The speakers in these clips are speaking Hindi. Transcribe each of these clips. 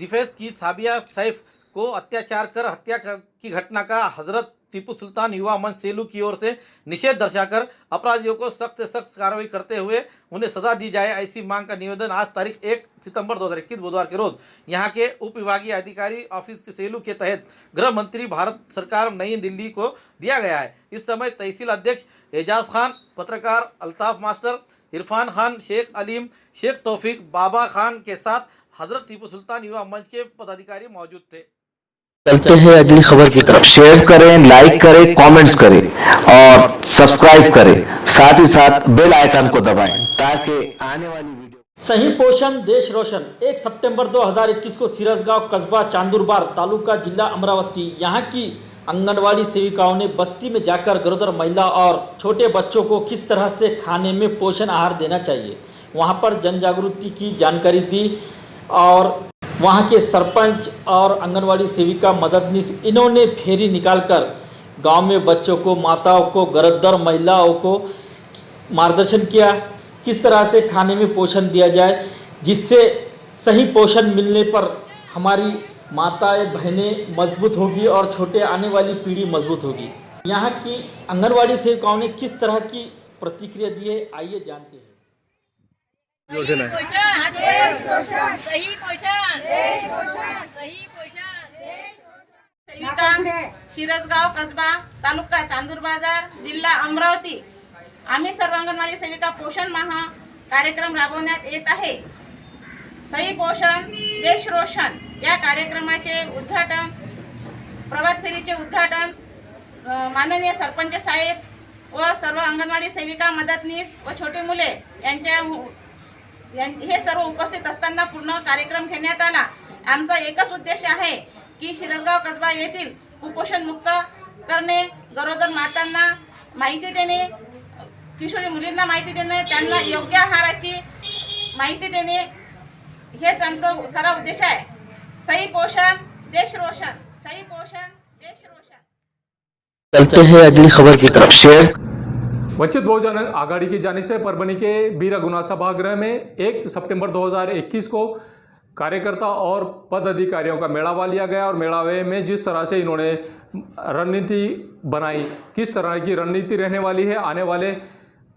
डिफेंस की साबिया सैफ को अत्याचार कर हत्या की घटना का हजरत टीपू सुल्तान युवा मंच सेलू की ओर से निषेध दर्शाकर अपराधियों को सख्त से सख्त कार्रवाई करते हुए उन्हें सजा दी जाए, ऐसी मांग का निवेदन आज तारीख 1 सितंबर 2021 बुधवार के रोज यहां के उप विभागीय अधिकारी ऑफिस के सेलू के तहत गृह मंत्री भारत सरकार नई दिल्ली को दिया गया है। इस समय तहसील अध्यक्ष एजाज खान, पत्रकार अल्ताफ मास्टर, इरफान खान, शेख अलीम, शेख तौफीक, बाबा खान के साथ हजरत टीपू सुल्तान युवा मंच के पदाधिकारी मौजूद थे। चलते हैं अगली खबर की तरफ। शेयर करें, लाइक करें, कमेंट्स करें और सब्सक्राइब करें। साथ ही साथ बेल आइकन को दबाएं ताकि आने वाली वीडियो। सही पोषण देश रोशन 1 सितंबर 2021 को सिरसगांव कस्बा चांदुरबार तालुका जिला अमरावती यहाँ की आंगनवाड़ी सेविकाओं ने बस्ती में जाकर गरोदर महिला और छोटे बच्चों को किस तरह से खाने में पोषण आहार देना चाहिए वहाँ पर जन जागृति की जानकारी दी और वहाँ के सरपंच और आंगनवाड़ी सेविका मददनीश इन्होंने फेरी निकालकर गांव में बच्चों को, माताओं को, गरोदर महिलाओं को मार्गदर्शन किया किस तरह से खाने में पोषण दिया जाए जिससे सही पोषण मिलने पर हमारी माताएं बहनें मजबूत होगी और छोटे आने वाली पीढ़ी मजबूत होगी। यहाँ की आंगनवाड़ी सेविकाओं ने किस तरह की प्रतिक्रिया दी है, आइए जानते हैं। योजना है सही पोषण शिरसगाव कसबा तालुका चांदूरबाजार जिल्हा अमरावती आम्ही सर्व अंगणवाडी सेविका पोषण माह कार्यक्रम राबवण्यात येत आहे। सही पोषण देश रोशन या कार्यक्रमाचे उद्घाटन, प्रभात फेरीचे उद्घाटन माननीय सरपंच साहेब व सर्व अंगणवाडी सेविका मदतनीस व छोटी मुले यांच्या हे सर्व उपस्थित असताना पूर्ण कार्यक्रम घेण्यात आला। आमचा एकच उद्देश आहे की शिरसगाव कसबा येथील कुपोषण मुक्त करणे, गरोदर मातांना माहिती देणे, किशोरी मुलींना माहिती देणे, त्यांना योग्य आहाराची माहिती देणे हेच आमचा खरा उद्देश आहे। सही पोषण देश रोशन, सही पोषण देश रोशन। चलते हैं अगली खबर की तरफ। शेयर वंचित बहुजन आघाड़ी की जानिब से परभनी के बीर रघुनाथ सभागृह में 1 सितंबर 2021 को कार्यकर्ता और पदाधिकारियों का मेड़ावा लिया गया और मेड़ावे में जिस तरह से इन्होंने रणनीति बनाई, किस तरह की रणनीति रहने वाली है आने वाले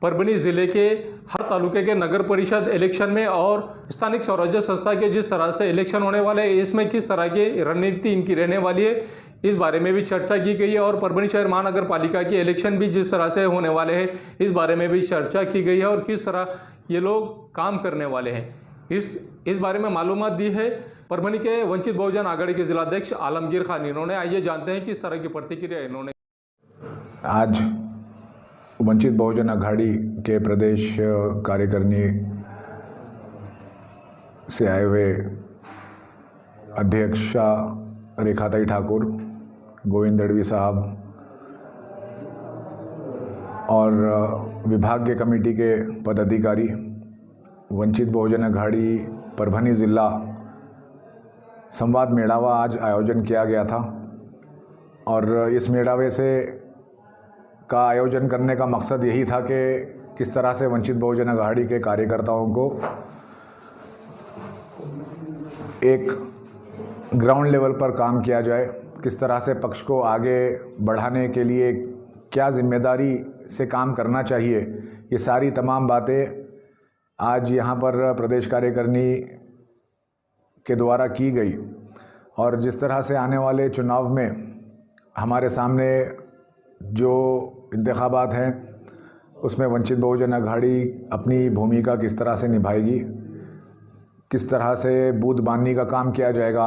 परभनी ज़िले के हर तालुके के नगर परिषद इलेक्शन में और स्थानिक स्वराज्य संस्था के जिस तरह से इलेक्शन होने वाले हैं, इसमें किस तरह की रणनीति इनकी रहने वाली है, इस बारे में भी चर्चा की गई है। और परभनी शहर महानगर पालिका के इलेक्शन भी जिस तरह से होने वाले हैं, इस बारे में भी चर्चा की गई है और किस तरह ये लोग काम करने वाले हैं, इस बारे में मालूमात दी है परभनी के वंचित बहुजन आघाड़ी के जिलाध्यक्ष आलमगीर खान। इन्होंने आइए जानते हैं किस तरह की प्रतिक्रिया इन्होंने। आज वंचित बहुजन आघाड़ी के प्रदेश कार्यकारिणी से आए हुए अध्यक्षा रेखाताई ठाकुर, गोविंद दड़वी साहब और विभाग के कमेटी के पदाधिकारी, वंचित बहुजन आघाड़ी परभनी ज़िला संवाद मेड़ावा आज आयोजन किया गया था और इस मेड़ावे से का आयोजन करने का मकसद यही था कि किस तरह से वंचित बहुजन आघाड़ी के कार्यकर्ताओं को एक ग्राउंड लेवल पर काम किया जाए, किस तरह से पक्ष को आगे बढ़ाने के लिए क्या जिम्मेदारी से काम करना चाहिए, ये सारी तमाम बातें आज यहाँ पर प्रदेश कार्यकारिणी के द्वारा की गई। और जिस तरह से आने वाले चुनाव में हमारे सामने जो इंतखाबात हैं उसमें वंचित बहुजन आघाड़ी अपनी भूमिका किस तरह से निभाएगी, किस तरह से बूथ बांधने का काम किया जाएगा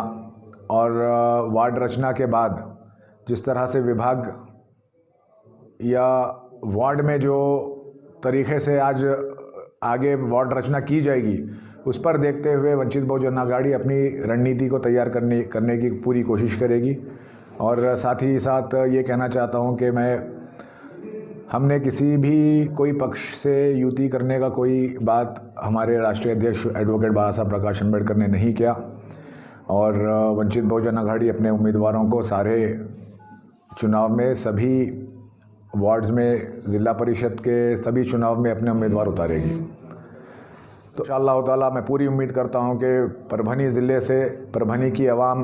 और वार्ड रचना के बाद जिस तरह से विभाग या वार्ड में जो तरीक़े से आज आगे वार्ड रचना की जाएगी, उस पर देखते हुए वंचित बहुजन आघाड़ी अपनी रणनीति को तैयार करने की पूरी कोशिश करेगी। और साथ ही साथ ये कहना चाहता हूँ कि हमने किसी भी कोई पक्ष से युति करने का कोई बात हमारे राष्ट्रीय अध्यक्ष एडवोकेट बाला साहब प्रकाश अम्बेडकर ने नहीं किया और वंचित बहुजन आघाड़ी अपने उम्मीदवारों को सारे चुनाव में सभी वार्ड्स में, ज़िला परिषद के सभी चुनाव में अपने उम्मीदवार उतारेगी। तो इंशाअल्लाह ताला मैं पूरी उम्मीद करता हूं कि परभनी ज़िले से परभनी की आवाम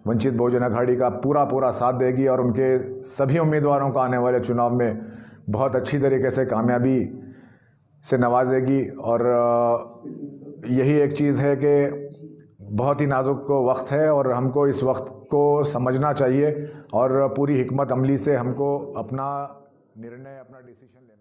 वंचित बहुजन अघाड़ी का पूरा साथ देगी और उनके सभी उम्मीदवारों को आने वाले चुनाव में बहुत अच्छी तरीके से कामयाबी से नवाजेगी। और यही एक चीज़ है कि बहुत ही नाजुक वक्त है और हमको इस वक्त को समझना चाहिए और पूरी हिकमत अमली से हमको अपना निर्णय, अपना डिसीजन लेना